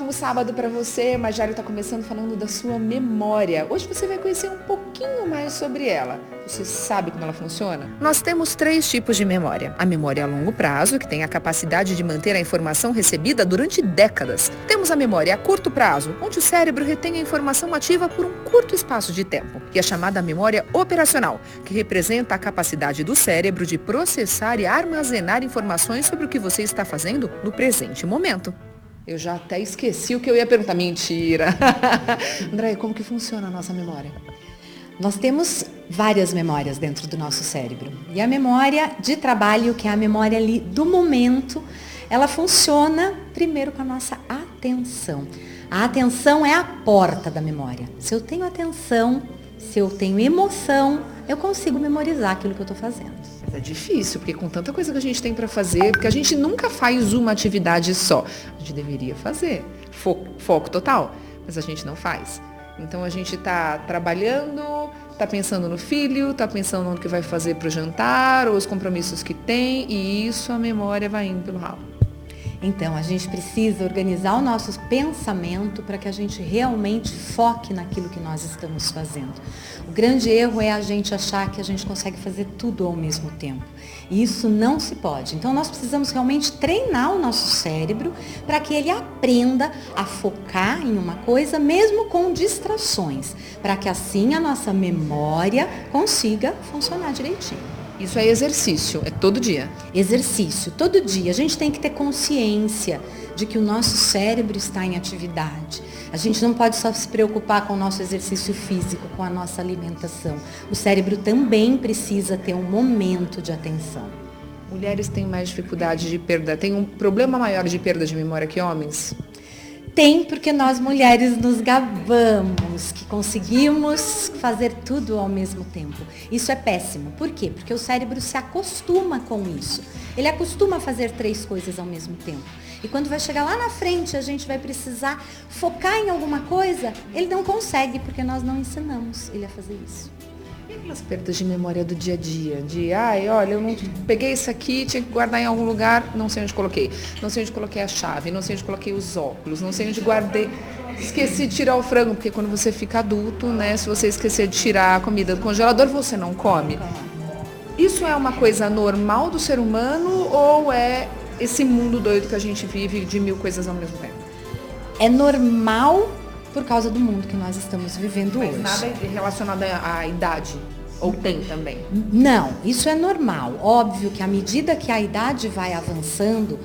ótimo sábado para você. Maggiare está começando falando da sua memória. Hoje você vai conhecer um pouquinho mais sobre ela. Você sabe como ela funciona? Nós temos 3 tipos de memória. A memória a longo prazo, que tem a capacidade de manter a informação recebida durante décadas. Temos a memória a curto prazo, onde o cérebro retém a informação ativa por um curto espaço de tempo. E a chamada memória operacional, que representa a capacidade do cérebro de processar e armazenar informações sobre o que você está fazendo no presente momento. Eu já até esqueci o que eu ia perguntar. Mentira! André, como que funciona a nossa memória? Nós temos várias memórias dentro do nosso cérebro. E a memória de trabalho, que é a memória ali do momento, ela funciona primeiro com a nossa atenção. A atenção é a porta da memória. Se eu tenho atenção, se eu tenho emoção, eu consigo memorizar aquilo que eu estou fazendo. É difícil, porque com tanta coisa que a gente tem para fazer, porque a gente nunca faz uma atividade só. A gente deveria fazer. Foco total, mas a gente não faz. Então a gente está trabalhando, está pensando no filho, está pensando no que vai fazer para o jantar, ou os compromissos que tem, e isso a memória vai indo pelo ralo. Então, a gente precisa organizar o nosso pensamento para que a gente realmente foque naquilo que nós estamos fazendo. O grande erro é a gente achar que a gente consegue fazer tudo ao mesmo tempo. E isso não se pode. Então, nós precisamos realmente treinar o nosso cérebro para que ele aprenda a focar em uma coisa, mesmo com distrações, para que assim a nossa memória consiga funcionar direitinho. Isso é exercício, é todo dia. Exercício, todo dia. A gente tem que ter consciência de que o nosso cérebro está em atividade. A gente não pode só se preocupar com o nosso exercício físico, com a nossa alimentação. O cérebro também precisa ter um momento de atenção. Mulheres têm mais dificuldade de perda, têm um problema maior de perda de memória que homens? Tem, porque nós mulheres nos gabamos que conseguimos fazer tudo ao mesmo tempo. Isso é péssimo. Por quê? Porque o cérebro se acostuma com isso. Ele acostuma a fazer 3 coisas ao mesmo tempo. E quando vai chegar lá na frente, a gente vai precisar focar em alguma coisa, ele não consegue, porque nós não ensinamos ele a fazer isso. E aquelas perdas de memória do dia a dia? De, olha, eu não peguei isso aqui, tinha que guardar em algum lugar, não sei onde coloquei. Não sei onde coloquei a chave, não sei onde coloquei os óculos, não sei onde guardei. Esqueci de tirar o frango, porque quando você fica adulto, né, se você esquecer de tirar a comida do congelador, você não come. Isso é uma coisa normal do ser humano ou é esse mundo doido que a gente vive de 1000 coisas ao mesmo tempo? É normal por causa do mundo que nós estamos vivendo hoje. Mas nada relacionado à idade? Ou tem também? Não, isso é normal. Óbvio que à medida que a idade vai avançando,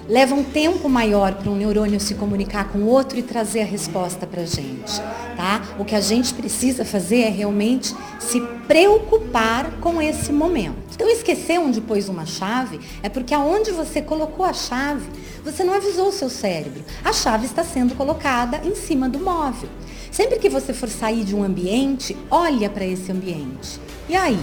leva um tempo maior para um neurônio se comunicar com o outro e trazer a resposta para a gente, tá? O que a gente precisa fazer é realmente se preocupar com esse momento. Então, esquecer onde pôs uma chave é porque aonde você colocou a chave, você não avisou o seu cérebro. A chave está sendo colocada em cima do móvel. Sempre que você for sair de um ambiente, olha para esse ambiente. E aí?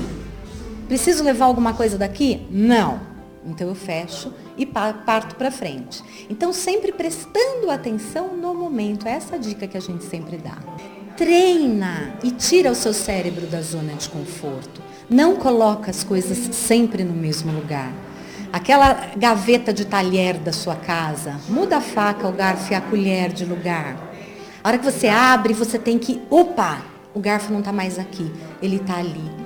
Preciso levar alguma coisa daqui? Não. Então eu fecho e parto para frente. Então sempre prestando atenção no momento. É essa a dica que a gente sempre dá. Treina e tira o seu cérebro da zona de conforto. Não coloca as coisas sempre no mesmo lugar. Aquela gaveta de talher da sua casa, muda a faca, o garfo e a colher de lugar. A hora que você abre, você tem que, opa, o garfo não está mais aqui, ele está ali.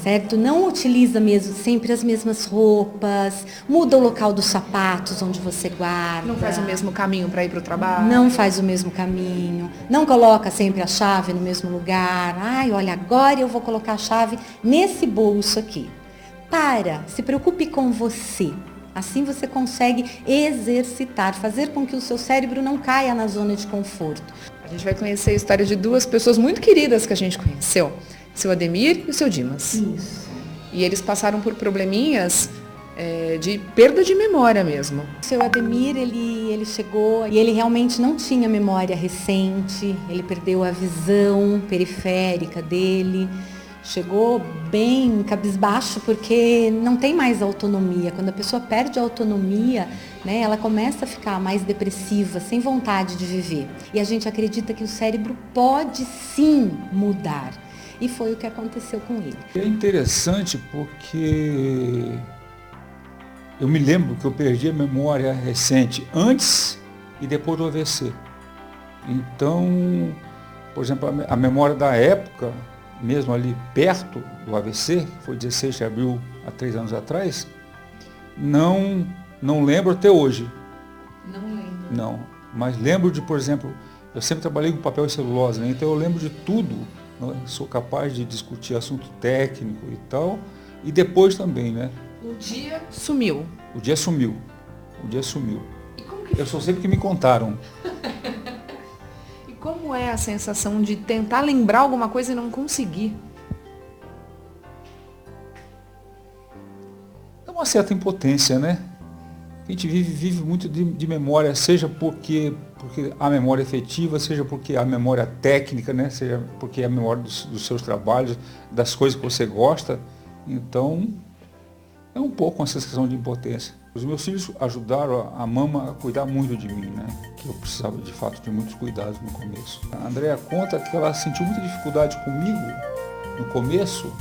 Certo? Não utiliza mesmo sempre as mesmas roupas, muda o local dos sapatos onde você guarda. Não faz o mesmo caminho para ir para o trabalho? Não faz o mesmo caminho. Não coloca sempre a chave no mesmo lugar. Ai, olha, agora eu vou colocar a chave nesse bolso aqui. Se preocupe com você. Assim você consegue exercitar, fazer com que o seu cérebro não caia na zona de conforto. A gente vai conhecer a história de 2 pessoas muito queridas que a gente conheceu. Seu Ademir e o seu Dimas. Isso. E eles passaram por probleminhas de perda de memória mesmo. O seu Ademir, ele chegou e ele realmente não tinha memória recente, ele perdeu a visão periférica dele. Chegou bem cabisbaixo porque não tem mais autonomia. Quando a pessoa perde a autonomia, né, ela começa a ficar mais depressiva, sem vontade de viver. E a gente acredita que o cérebro pode sim mudar. E foi o que aconteceu com ele. É interessante porque eu me lembro que eu perdi a memória recente antes e depois do AVC. Então, por exemplo, a memória da época, mesmo ali perto do AVC, que foi 16 de abril, há 3 anos atrás, não lembro até hoje. Não lembro. Não, mas lembro de, por exemplo, eu sempre trabalhei com papel e celulose, né? Então eu lembro de tudo, né? Sou capaz de discutir assunto técnico e tal, e depois também, né? O dia sumiu. O dia sumiu. O dia sumiu. E como que Eu sou sempre que me contaram. E como é a sensação de tentar lembrar alguma coisa e não conseguir? É uma certa impotência, né? A gente vive muito de memória, seja porque a memória efetiva, seja porque a memória técnica, né? Seja porque a memória dos seus trabalhos, das coisas que você gosta. Então, é um pouco uma sensação de impotência. Os meus filhos ajudaram a mama a cuidar muito de mim, né? Que eu precisava, de fato, de muitos cuidados no começo. A Andréa conta que ela sentiu muita dificuldade comigo no começo,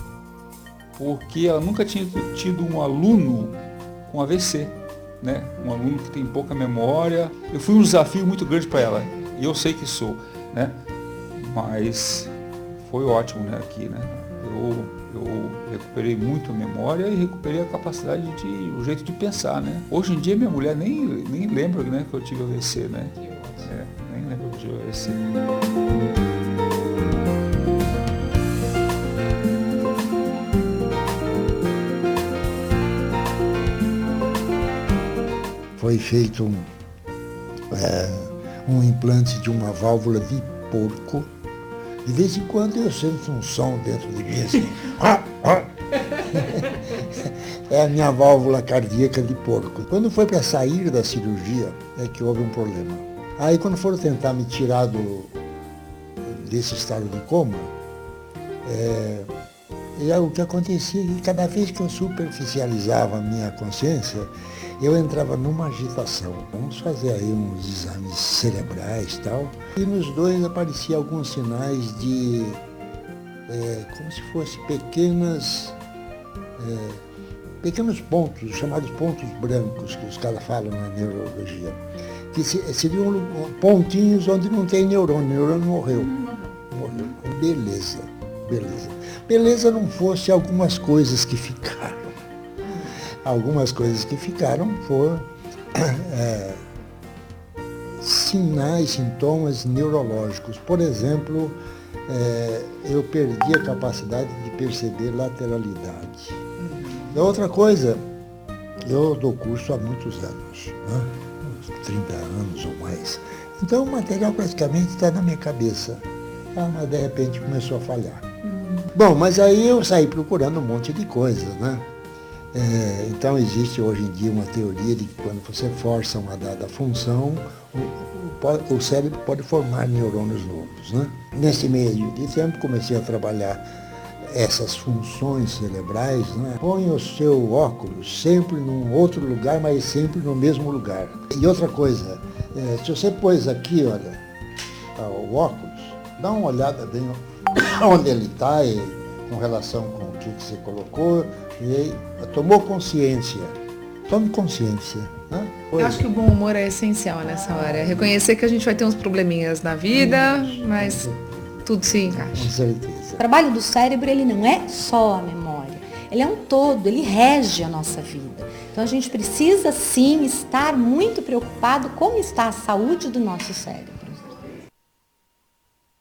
porque ela nunca tinha tido um aluno com AVC, né? Um aluno que tem pouca memória. Eu fui um desafio muito grande para ela, e eu sei que sou, né? Mas foi ótimo, né, aqui, né? Eu recuperei muito a memória e recuperei a capacidade o jeito de pensar, né? Hoje em dia minha mulher nem lembra, né, que eu tive AVC, né? Nem lembra que eu tive AVC. Foi feito um implante de uma válvula de porco. De vez em quando eu sinto um som dentro de mim assim. É a minha válvula cardíaca de porco. Quando foi para sair da cirurgia, é que houve um problema. Aí quando foram tentar me tirar desse estado de coma, o que acontecia é que cada vez que eu superficializava a minha consciência, eu entrava numa agitação. Vamos fazer aí uns exames cerebrais e tal. E nos dois apareciam alguns sinais de, como se fossem pequenos pontos, chamados pontos brancos, que os caras falam na neurologia. Que seriam pontinhos onde não tem neurônio, o neurônio morreu. Beleza. Beleza não fosse algumas coisas que ficaram. Algumas coisas que ficaram foram sinais, sintomas neurológicos. Por exemplo, eu perdi a capacidade de perceber lateralidade. Outra coisa, eu dou curso há muitos anos, né? Uns 30 anos ou mais. Então o material praticamente está na minha cabeça. Mas de repente começou a falhar. Bom, mas aí eu saí procurando um monte de coisas, né? Então existe hoje em dia uma teoria de que quando você força uma dada função, o cérebro pode formar neurônios novos, né? Nesse meio de tempo comecei a trabalhar essas funções cerebrais, né? Põe o seu óculos sempre num outro lugar, mas sempre no mesmo lugar. E outra coisa, se você pôs aqui, olha, o óculos, dá uma olhada bem onde ele está com relação com o que você colocou, e aí, tomou consciência. Tome consciência. Né? Eu acho que o bom humor é essencial nessa hora. Reconhecer que a gente vai ter uns probleminhas na vida, mas tudo se encaixa. Com certeza. O trabalho do cérebro, ele não é só a memória. Ele é um todo, ele rege a nossa vida. Então a gente precisa sim estar muito preocupado como está a saúde do nosso cérebro.